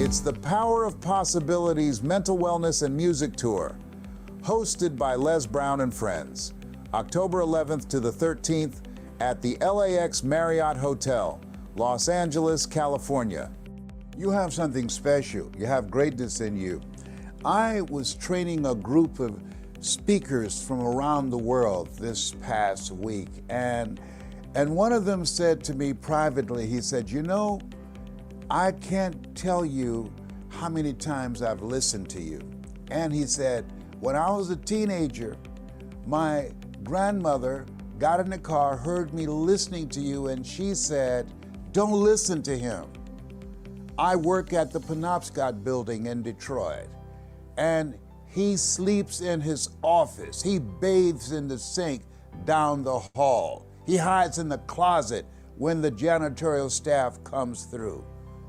It's the Power of Possibilities Mental Wellness and Music Tour, hosted by Les Brown and Friends, October 11th to the 13th at the LAX Marriott Hotel, Los Angeles, California. You have something special. You have greatness in you. I was training a group of speakers from around the world this past week, and one of them said to me privately, he said, you know, I can't tell you how many times I've listened to you. And he said, when I was a teenager, my grandmother got in the car, heard me listening to you, and she said, don't listen to him. I work at the Penobscot building in Detroit, and he sleeps in his office. He bathes in the sink down the hall. He hides in the closet when the janitorial staff comes through.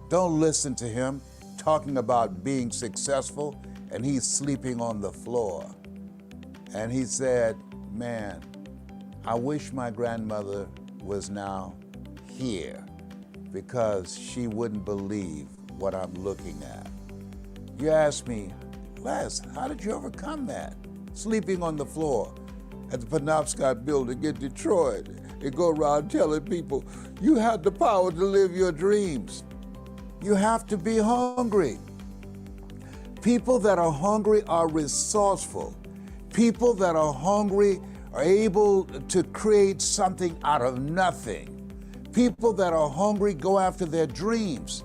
Don't listen to him talking about being successful, and he's sleeping on the floor. And he said, man, I wish my grandmother was now here, because she wouldn't believe what I'm looking at. You ask me, Les, how did you overcome that? Sleeping on the floor at the Penobscot building in Detroit and go around telling people, you have the power to live your dreams. You have to be hungry. People that are hungry are resourceful. People that are hungry are able to create something out of nothing. People that are hungry go after their dreams,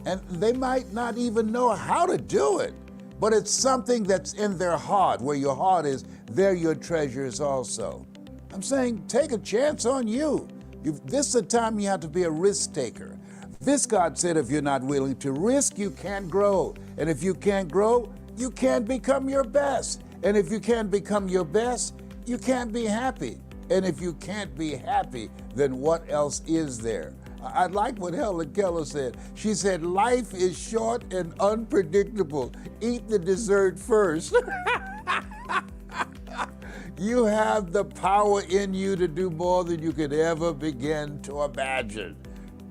and they might not even know how to do it, but it's something that's in their heart. Where your heart is, there your treasure is also. I'm saying take a chance on you. This is a time you have to be a risk taker. Viscott said if you're not willing to risk, you can't grow. And if you can't grow, you can't become your best. And if you can't become your best, you can't be happy. And if you can't be happy, then what else is there? I like what Helen Keller said. She said, life is short and unpredictable. Eat the dessert first. You have the power in you to do more than you could ever begin to imagine.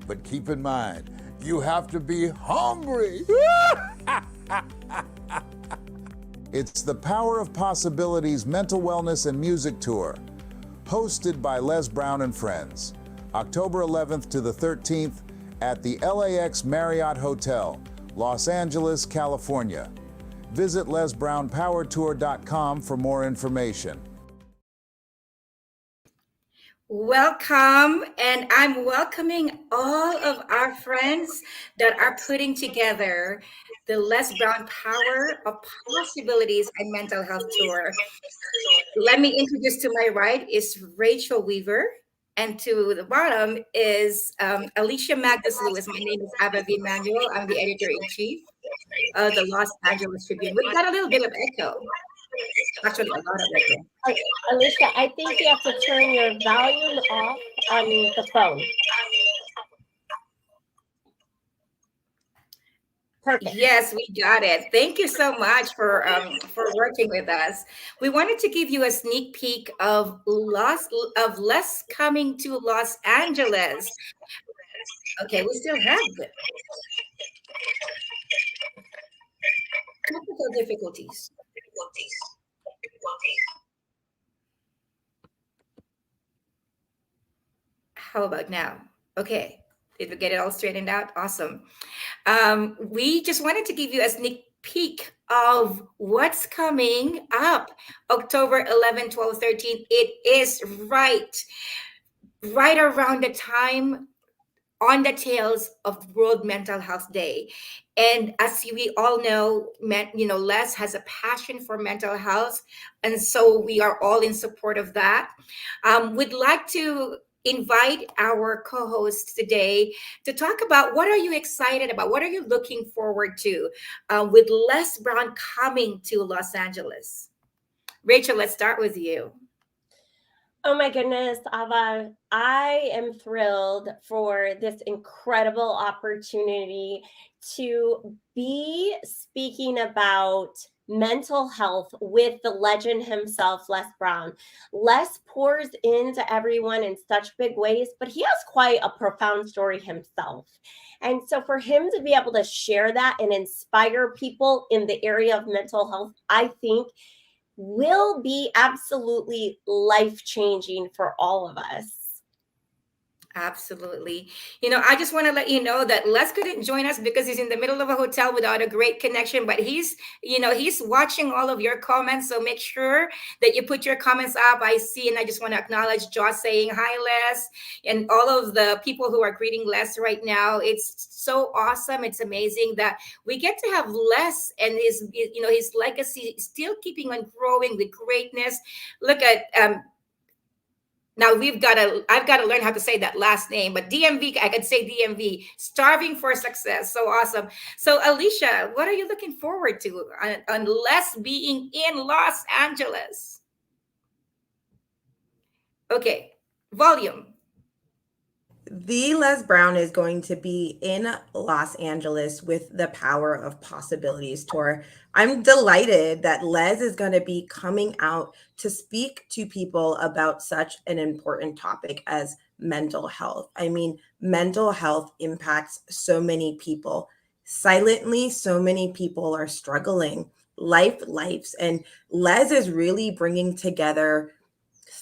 But keep in mind, you have to be hungry. It's the Power of Possibilities Mental Wellness and Music Tour, hosted by Les Brown and Friends, October 11th to the 13th at the LAX Marriott Hotel, Los Angeles, California. Visit lesbrownpowertour.com for more information. Welcome, and I'm welcoming all of our friends that are putting together the Les Brown Power of Possibilities and Mental Health Tour. Let me introduce, to my right is Rachel Weaver, and to the bottom is Alicia Magnus Lewis. My name is Ava V. Manuel. I'm the editor-in-chief of the Los Angeles Tribune. We've got a little bit of echo. Actually, a lot of echo. Alicia, I think you have to turn your volume off on the phone. Perfect. Yes, we got it. Thank you so much for working with us. We wanted to give you a sneak peek of Les coming to Los Angeles. Okay, we still have it. Technical difficulties. How about now? Okay. Did we get it all straightened out? Awesome. We just wanted to give you a sneak peek of what's coming up October 11, 12, 13. It is right around the time on the tails of World Mental Health Day. And as we all know, Les has a passion for mental health. And so we are all in support of that. We'd like to invite our co-hosts today to talk about what are you excited about? What are you looking forward to with Les Brown coming to Los Angeles? Rachel, let's start with you. Oh my goodness, Ava, I am thrilled for this incredible opportunity to be speaking about mental health with the legend himself, Les Brown. Les pours into everyone in such big ways, but he has quite a profound story himself. And so for him to be able to share that and inspire people in the area of mental health, I think will be absolutely life-changing for all of us. Absolutely. I just want to let you know that Les couldn't join us because he's in the middle of a hotel without a great connection, but he's watching all of your comments. So make sure that you put your comments up. I see, and I just want to acknowledge Josh saying hi, Les, and all of the people who are greeting Les right now. It's so awesome. It's amazing that we get to have Les and his legacy still keeping on growing with greatness. Look at now I've got to learn how to say that last name, but DMV, I could say DMV, starving for success. So awesome. So Alicia, what are you looking forward to unless being in Los Angeles? Okay, volume. The Les Brown is going to be in Los Angeles with the Power of Possibilities tour. I'm delighted that Les is going to be coming out to speak to people about such an important topic as mental health. I mean, mental health impacts so many people. Silently, so many people are struggling lives. And Les is really bringing together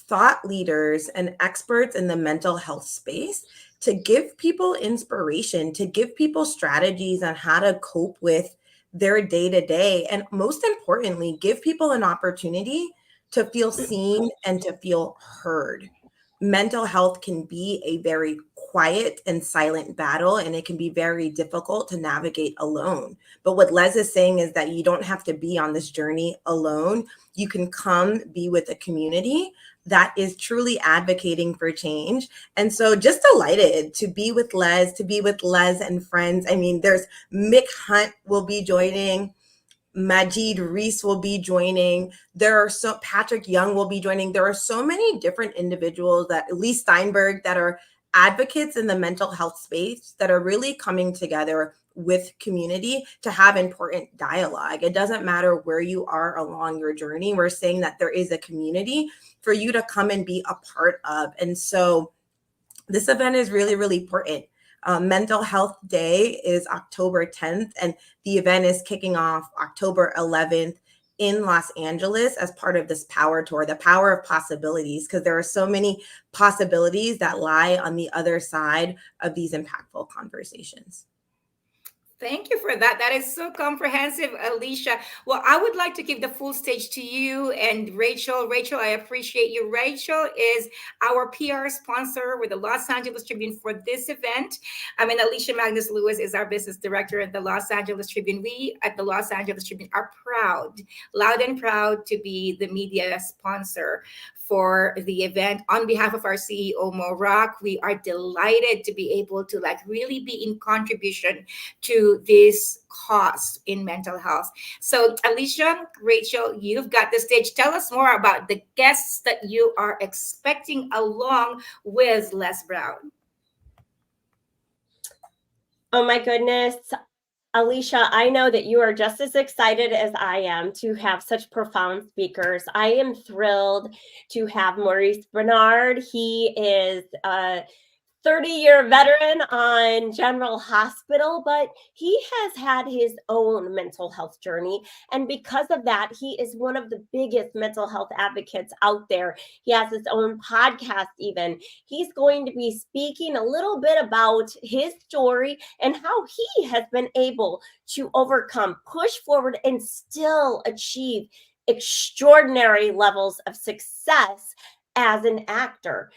thought leaders and experts in the mental health space to give people inspiration, to give people strategies on how to cope with their day to day. And most importantly, give people an opportunity to feel seen and to feel heard. Mental health can be a very quiet and silent battle, and it can be very difficult to navigate alone. But what Les is saying is that you don't have to be on this journey alone. You can come be with a community that is truly advocating for change. And so just delighted to be with Les and friends. I mean, there's Mick Hunt will be joining. Majid Reese will be joining. Patrick Young will be joining. There are so many different individuals Lee Steinberg that are advocates in the mental health space that are really coming together with community to have important dialogue. It doesn't matter where you are along your journey. We're saying that there is a community for you to come and be a part of. And so this event is really, really important. Mental Health Day is October 10th, and the event is kicking off October 11th in Los Angeles as part of this power tour, the power of possibilities, because there are so many possibilities that lie on the other side of these impactful conversations. Thank you for that. That is so comprehensive, Alicia. Well, I would like to give the full stage to you and Rachel. Rachel, I appreciate you. Rachel is our PR sponsor with the Los Angeles Tribune for this event. Alicia Magnus Lewis is our business director at the Los Angeles Tribune. We at the Los Angeles Tribune are proud, loud and proud to be the media sponsor for the event. On behalf of our CEO, Mo Rock, we are delighted to be able to really be in contribution to this cause in mental health. So Alicia, Rachel, you've got the stage. Tell us more about the guests that you are expecting along with Les Brown. Oh my goodness. Alicia, I know that you are just as excited as I am to have such profound speakers. I am thrilled to have Maurice Bernard. He is a 30-year veteran on General Hospital, but he has had his own mental health journey. And because of that, he is one of the biggest mental health advocates out there. He has his own podcast even. He's going to be speaking a little bit about his story and how he has been able to overcome, push forward, and still achieve extraordinary levels of success as an actor.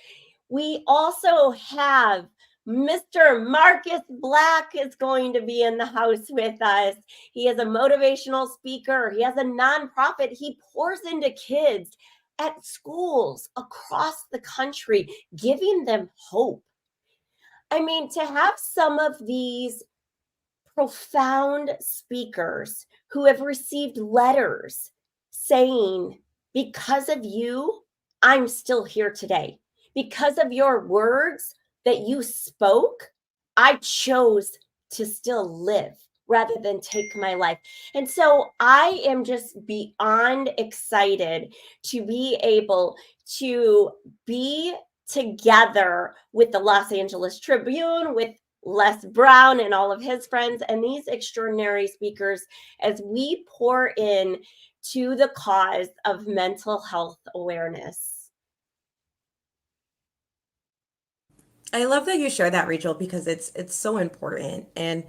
We also have Mr. Marcus Black is going to be in the house with us. He is a motivational speaker. He has a nonprofit. He pours into kids at schools across the country, giving them hope. To have some of these profound speakers who have received letters saying, because of you, I'm still here today. Because of your words that you spoke, I chose to still live. rather than take my life. And so I am just beyond excited to be able to be together with the Los Angeles Tribune, with Les Brown and all of his friends, and these extraordinary speakers as we pour in to the cause of mental health awareness. I love that you share that, Rachel, because it's so important. And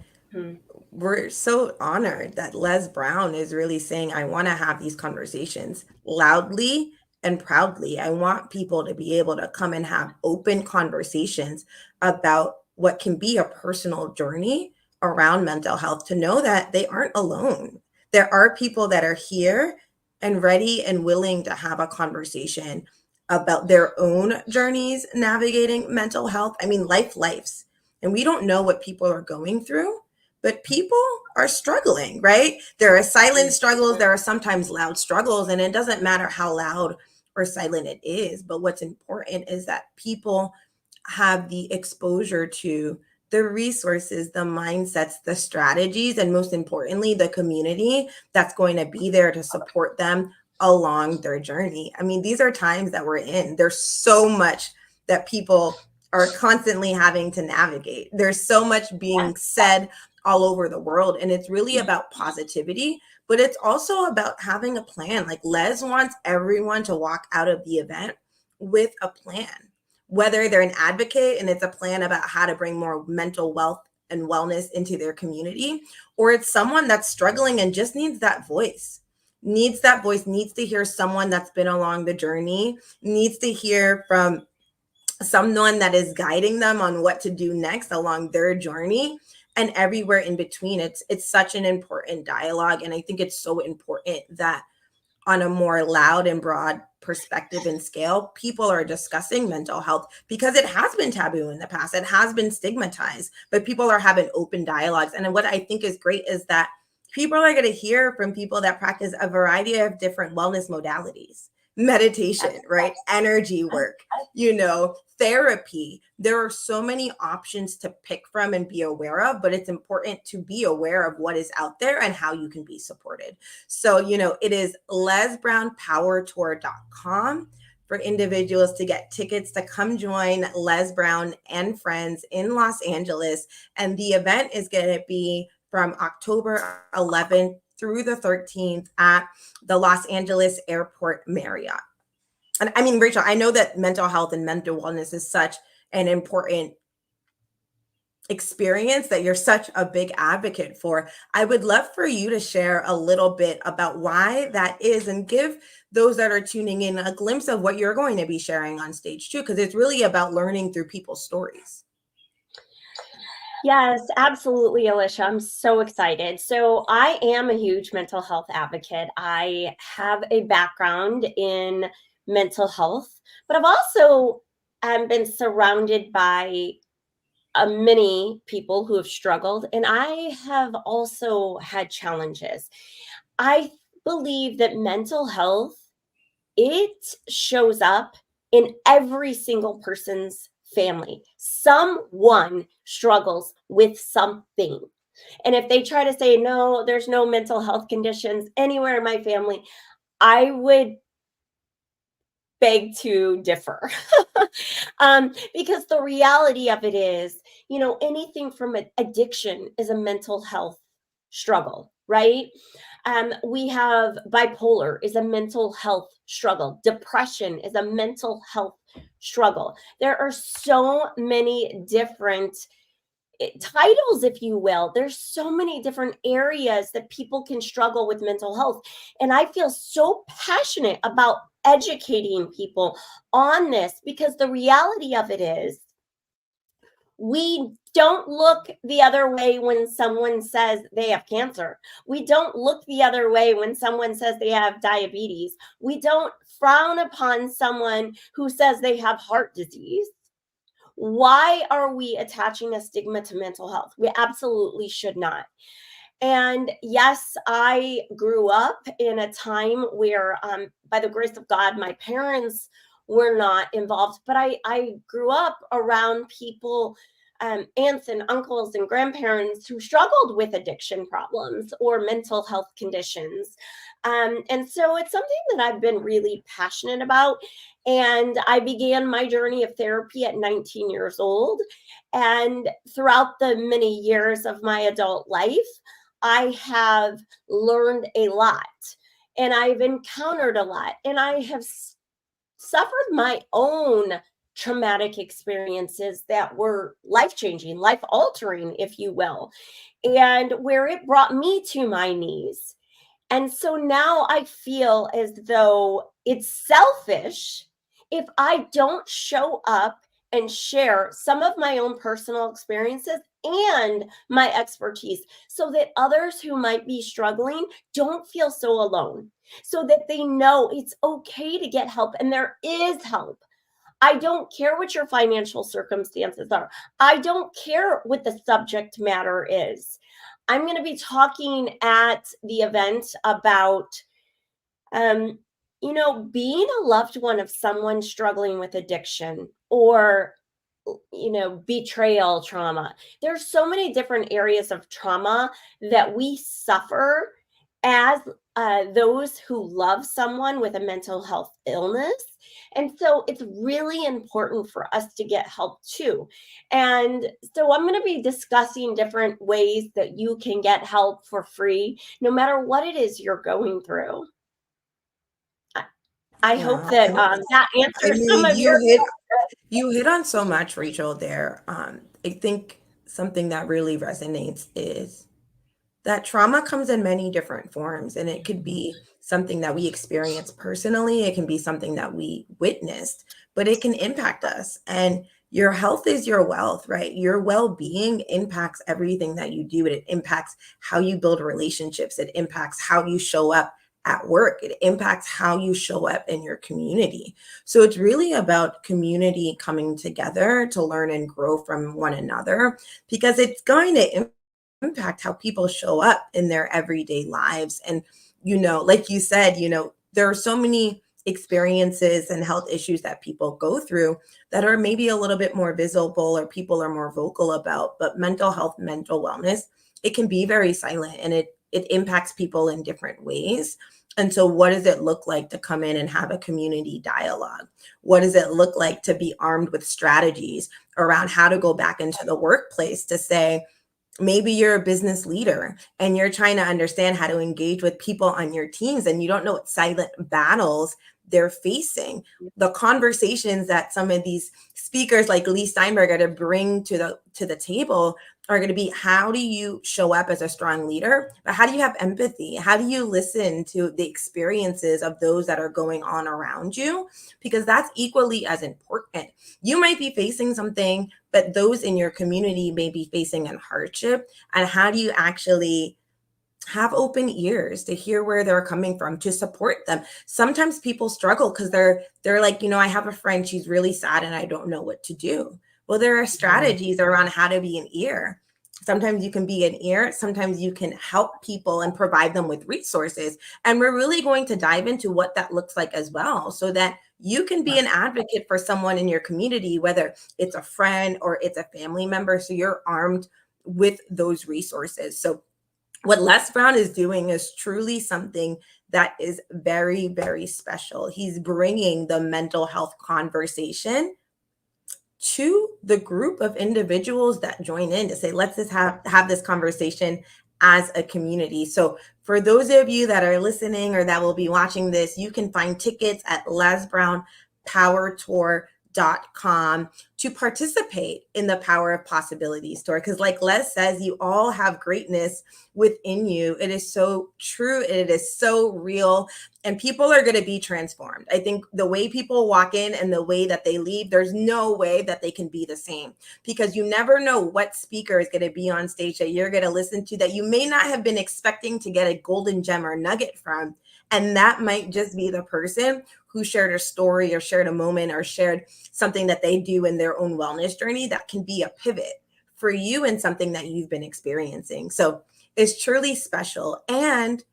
we're so honored that Les Brown is really saying, I want to have these conversations loudly and proudly. I want people to be able to come and have open conversations about what can be a personal journey around mental health, to know that they aren't alone. There are people that are here and ready and willing to have a conversation about their own journeys navigating mental health. I mean, lives, and we don't know what people are going through, but people are struggling, right? There are silent struggles, there are sometimes loud struggles, and it doesn't matter how loud or silent it is. But what's important is that people have the exposure to the resources, the mindsets, the strategies, and most importantly, the community that's going to be there to support them along their journey. I mean, these are times that we're in. There's so much that people are constantly having to navigate. There's so much being said all over the world, and it's really about positivity, but it's also about having a plan. Like, Les wants everyone to walk out of the event with a plan, whether they're an advocate and it's a plan about how to bring more mental wealth and wellness into their community, or it's someone that's struggling and just needs that voice, needs to hear someone that's been along the journey, needs to hear from someone that is guiding them on what to do next along their journey, and everywhere in between. It's such an important dialogue. And I think it's so important that on a more loud and broad perspective and scale, people are discussing mental health, because it has been taboo in the past. It has been stigmatized, but people are having open dialogues. And what I think is great is that people are going to hear from people that practice a variety of different wellness modalities, meditation, right? Energy work, therapy. There are so many options to pick from and be aware of, but it's important to be aware of what is out there and how you can be supported. So, it is lesbrownpowertour.com for individuals to get tickets to come join Les Brown and friends in Los Angeles. And the event is going to be from October 11th through the 13th at the Los Angeles Airport Marriott. And I mean, Rachel, I know that mental health and mental wellness is such an important experience that you're such a big advocate for. I would love for you to share a little bit about why that is, and give those that are tuning in a glimpse of what you're going to be sharing on stage too, because it's really about learning through people's stories. Yes, absolutely, Alicia. I'm so excited. So I am a huge mental health advocate. I have a background in mental health, but I've also been surrounded by many people who have struggled, and I have also had challenges. I believe that mental health, it shows up in every single person's family. Someone struggles with something. And if they try to say, no, there's no mental health conditions anywhere in my family, I would beg to differ. Because the reality of it is, anything from addiction is a mental health struggle, right? We have bipolar is a mental health struggle. Depression is a mental health struggle. There are so many different titles, if you will. There's so many different areas that people can struggle with mental health. And I feel so passionate about educating people on this, because the reality of it is, we don't look the other way when someone says they have cancer. We don't look the other way when someone says they have diabetes. We don't frown upon someone who says they have heart disease. Why are we attaching a stigma to mental health? We absolutely should not. And yes, I grew up in a time where, by the grace of God, my parents were not involved, but I grew up around people aunts and uncles and grandparents who struggled with addiction problems or mental health conditions. And so it's something that I've been really passionate about. And I began my journey of therapy at 19 years old. And throughout the many years of my adult life, I have learned a lot and I've encountered a lot, and I have suffered my own traumatic experiences that were life changing, life altering, if you will, and where it brought me to my knees. And so now I feel as though it's selfish if I don't show up and share some of my own personal experiences and my expertise so that others who might be struggling don't feel so alone, so that they know it's okay to get help and there is help. I don't care what your financial circumstances are. I don't care what the subject matter is. I'm going to be talking at the event about, um, being a loved one of someone struggling with addiction or, betrayal trauma. There's so many different areas of trauma that we suffer as those who love someone with a mental health illness. And so it's really important for us to get help too. And so I'm going to be discussing different ways that you can get help for free, no matter what it is you're going through. I hope Yeah. that that I answers some mean, of your. you hit on so much, Rachel, there. I think something that really resonates is that trauma comes in many different forms, and it could be something that we experience personally, it can be something that we witnessed, but it can impact us. And your health is your wealth, right? Your well-being impacts everything that you do. It impacts how you build relationships, it impacts how you show up at work, it impacts how you show up in your community. So it's really about community coming together to learn and grow from one another, because it's going to impact how people show up in their everyday lives. And, like you said, there are so many experiences and health issues that people go through that are maybe a little bit more visible or people are more vocal about, but mental health, mental wellness, it can be very silent, and it impacts people in different ways. And so what does it look like to come in and have a community dialogue? What does it look like to be armed with strategies around how to go back into the workplace to say, maybe you're a business leader and you're trying to understand how to engage with people on your teams, and you don't know what silent battles they're facing. The conversations that some of these speakers like Lee Steinberg are to bring to the table are going to be, how do you show up as a strong leader? But how do you have empathy? How do you listen to the experiences of those that are going on around you? Because that's equally as important. You might be facing something, but those in your community may be facing a hardship. And how do you actually have open ears to hear where they're coming from, to support them? Sometimes people struggle because they're like, I have a friend, she's really sad and I don't know what to do. Well, there are strategies around how to be an ear. Sometimes you can be an ear, sometimes you can help people and provide them with resources. And we're really going to dive into what that looks like as well, so that you can be an advocate for someone in your community, whether it's a friend or it's a family member. So you're armed with those resources. So what Les Brown is doing is truly something that is very, very special. He's bringing the mental health conversation to the group of individuals that join in to say, let's just have this conversation as a community. So for those of you that are listening or that will be watching this, you can find tickets at lesbrownpowertour.com to participate in the Power of Possibilities Tour. Because like Les says, you all have greatness within you. It is so true. It is so real. And people are going to be transformed. I think the way people walk in and the way that they leave, there's no way that they can be the same, because you never know what speaker is going to be on stage that you're going to listen to that you may not have been expecting to get a golden gem or nugget from. And that might just be the person who shared a story or shared a moment or shared something that they do in their own wellness journey that can be a pivot for you in something that you've been experiencing. So it's truly special. And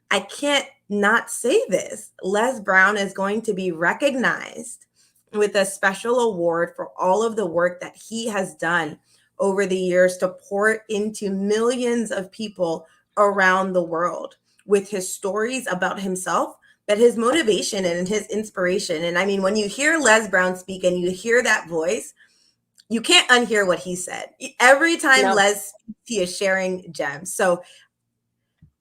I can't not say this. Les Brown is going to be recognized with a special award for all of the work that he has done over the years to pour into millions of people around the world with his stories about himself, but his motivation and his inspiration. And I mean, when you hear Les Brown speak and you hear that voice, you can't unhear what he said. Every time No. Les speaks, he is sharing gems. So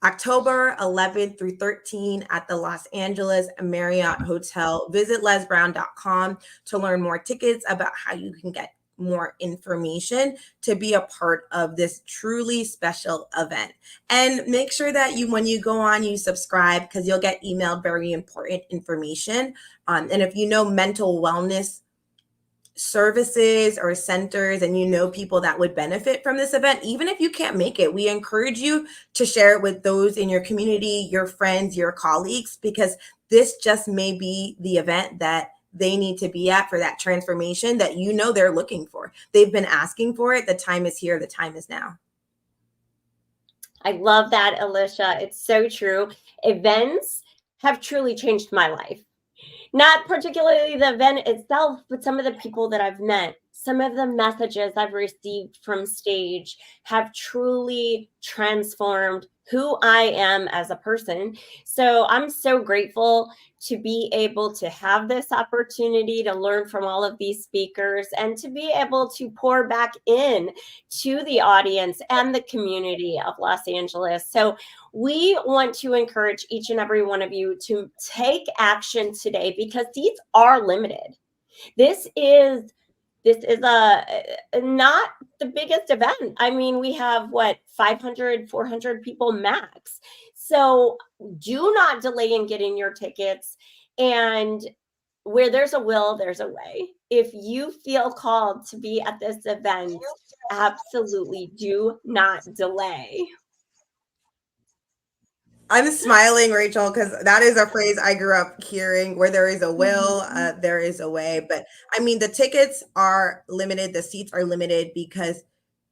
October 11th through 13 at the Los Angeles Marriott Hotel. Visit lesbrown.com to learn more tickets, about how you can get more information to be a part of this truly special event. And make sure that when you go on, you subscribe, because you'll get emailed very important information. And if you know mental wellness services or centers, and you know people that would benefit from this event, even if you can't make it, we encourage you to share it with those in your community, your friends, your colleagues, because this just may be the event that they need to be at for that transformation that they're looking for. They've been asking for it. The time is here. The time is now. I love that, Alicia. It's so true. Events have truly changed my life. Not particularly the event itself, but some of the people that I've met, some of the messages I've received from stage have truly transformed who I am as a person. So I'm so grateful to be able to have this opportunity to learn from all of these speakers and to be able to pour back in to the audience and the community of Los Angeles. So we want to encourage each and every one of you to take action today, because these are limited. This is a not the biggest event. I mean, we have 500, 400 people max. So do not delay in getting your tickets. And where there's a will, there's a way. If you feel called to be at this event, absolutely do not delay. I'm smiling, Rachel, because that is a phrase I grew up hearing: where there is a will, there is a way. But I mean, the tickets are limited, the seats are limited, because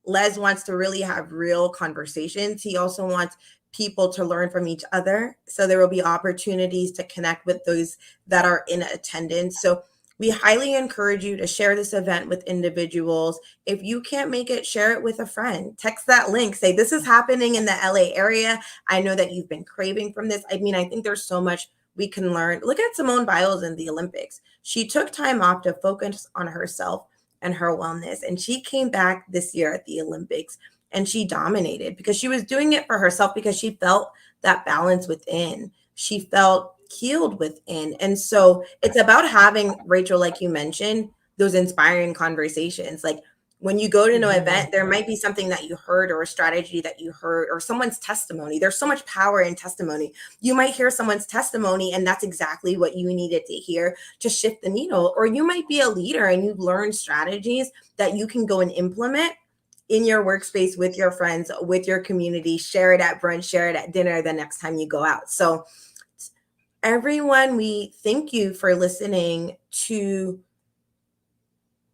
Les wants to really have real conversations. He also wants people to learn from each other. So there will be opportunities to connect with those that are in attendance. So we highly encourage you to share this event with individuals. If you can't make it, share it with a friend. Text that link. Say, this is happening in the LA area. I know that you've been craving from this. I mean, I think there's so much we can learn. Look at Simone Biles in the Olympics. She took time off to focus on herself and her wellness. And she came back this year at the Olympics and she dominated, because she was doing it for herself, because she felt that balance within. She felt healed within. And so it's about having, Rachel, like you mentioned, those inspiring conversations. Like when you go to an event, there might be something that you heard, or a strategy that you heard, or someone's testimony. There's so much power in testimony. You might hear someone's testimony and that's exactly what you needed to hear to shift the needle. Or you might be a leader and you've learned strategies that you can go and implement in your workspace with your friends, with your community. Share it at brunch, share it at dinner the next time you go out. So everyone, we thank you for listening to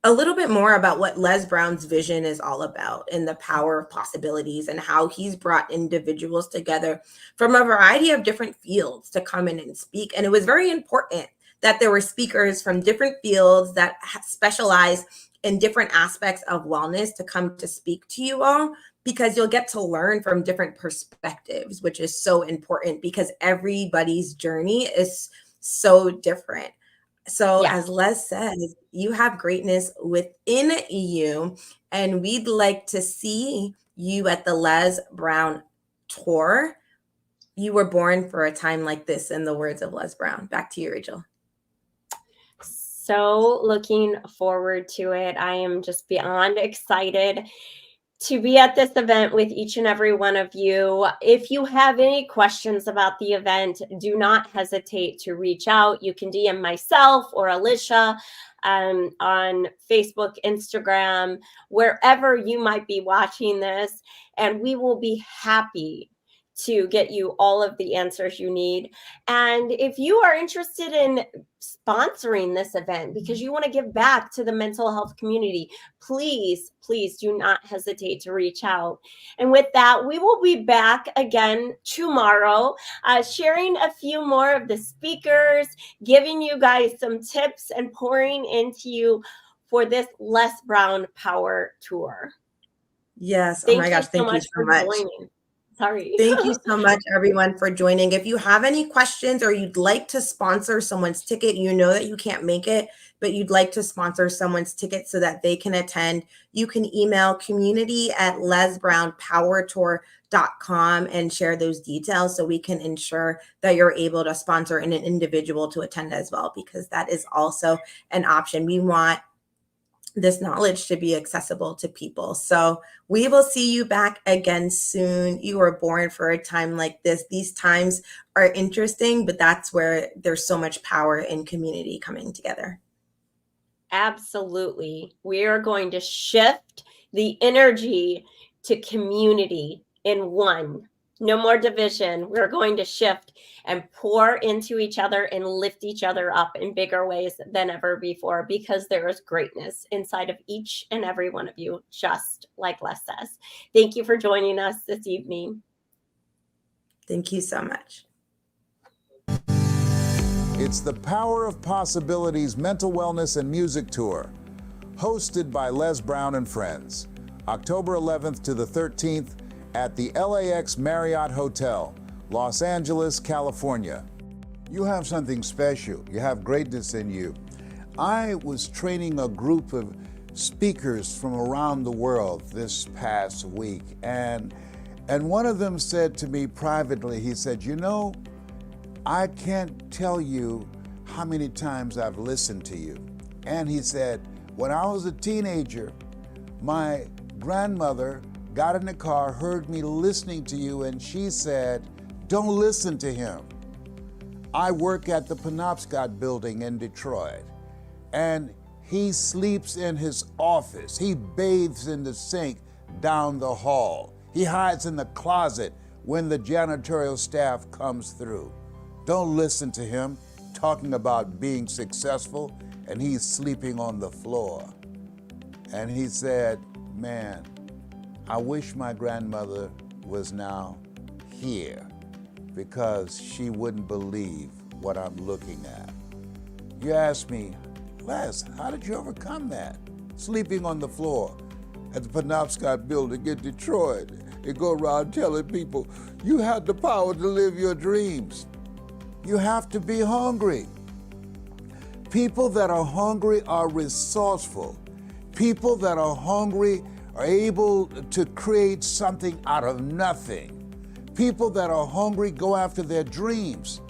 a little bit more about what Les Brown's vision is all about, and the power of possibilities, and how he's brought individuals together from a variety of different fields to come in and speak. And it was very important that there were speakers from different fields that specialize in different aspects of wellness to come to speak to you all, because you'll get to learn from different perspectives, which is so important, because everybody's journey is so different. So Yeah. as Les said, you have greatness within you, and we'd like to see you at the Les Brown tour. You were born for a time like this, in the words of Les Brown. Back to you, Rachel. So looking forward to it. I am just beyond excited to be at this event with each and every one of you. If you have any questions about the event, do not hesitate to reach out. You can DM myself or Alicia on Facebook, Instagram, wherever you might be watching this, and we will be happy to get you all of the answers you need. And if you are interested in sponsoring this event because you want to give back to the mental health community, please do not hesitate to reach out. And with that, we will be back again tomorrow, sharing a few more of the speakers, giving you guys some tips and pouring into you for this Les Brown Power Tour. Yes. Oh my gosh. Thank you so much. Joining. Sorry. Thank you so much, everyone, for joining. If you have any questions or you'd like to sponsor someone's ticket, you know that you can't make it, but you'd like to sponsor someone's ticket so that they can attend, you can email community@lesbrownpowertour.com and share those details so we can ensure that you're able to sponsor an individual to attend as well, because that is also an option. We want this knowledge to be accessible to people. So we will see you back again soon. You were born for a time like this. These times are interesting, but that's where there's so much power in community coming together. Absolutely. We are going to shift the energy to community in one. No more division. We're going to shift and pour into each other and lift each other up in bigger ways than ever before, because there is greatness inside of each and every one of you, just like Les says. Thank you for joining us this evening. Thank you so much. It's the Power of Possibilities Mental Wellness and Music Tour, hosted by Les Brown and Friends, October 11th to the 13th at the LAX Marriott Hotel, Los Angeles, California. You have something special. You have greatness in you. I was training a group of speakers from around the world this past week, and one of them said to me privately, he said, "You know, I can't tell you how many times I've listened to you." And he said, "When I was a teenager, my grandmother got in the car, heard me listening to you, and she said, 'Don't listen to him.' I work at the Penobscot building in Detroit, and he sleeps in his office. He bathes in the sink down the hall. He hides in the closet when the janitorial staff comes through. Don't listen to him talking about being successful, and he's sleeping on the floor." And he said, "Man, I wish my grandmother was now here, because she wouldn't believe what I'm looking at." You ask me, "Les, how did you overcome that? Sleeping on the floor at the Penobscot building in Detroit and go around telling people you have the power to live your dreams." You have to be hungry. People that are hungry are resourceful. People that are hungry are able to create something out of nothing. People that are hungry go after their dreams,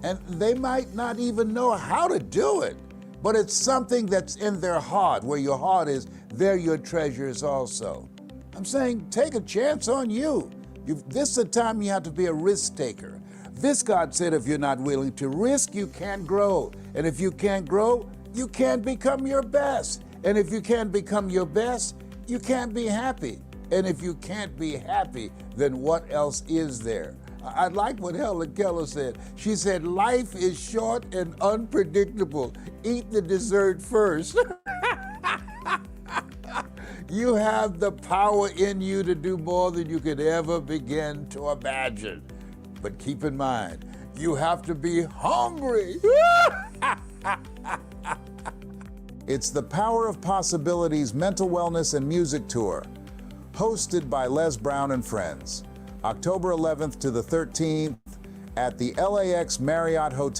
and they might not even know how to do it, but it's something that's in their heart. Where your heart is, there your treasure is also. I'm saying take a chance on you. This is a time you have to be a risk taker. Viscott said if you're not willing to risk, you can't grow. And if you can't grow, you can't become your best. And if you can't become your best, you can't be happy. And if you can't be happy, then what else is there? I like what Helen Keller said. She said, "Life is short and unpredictable. Eat the dessert first." You have the power in you to do more than you could ever begin to imagine. But keep in mind, you have to be hungry. It's the Power of Possibilities Mental Wellness and Music Tour, hosted by Les Brown and Friends, October 11th to the 13th at the LAX Marriott Hotel.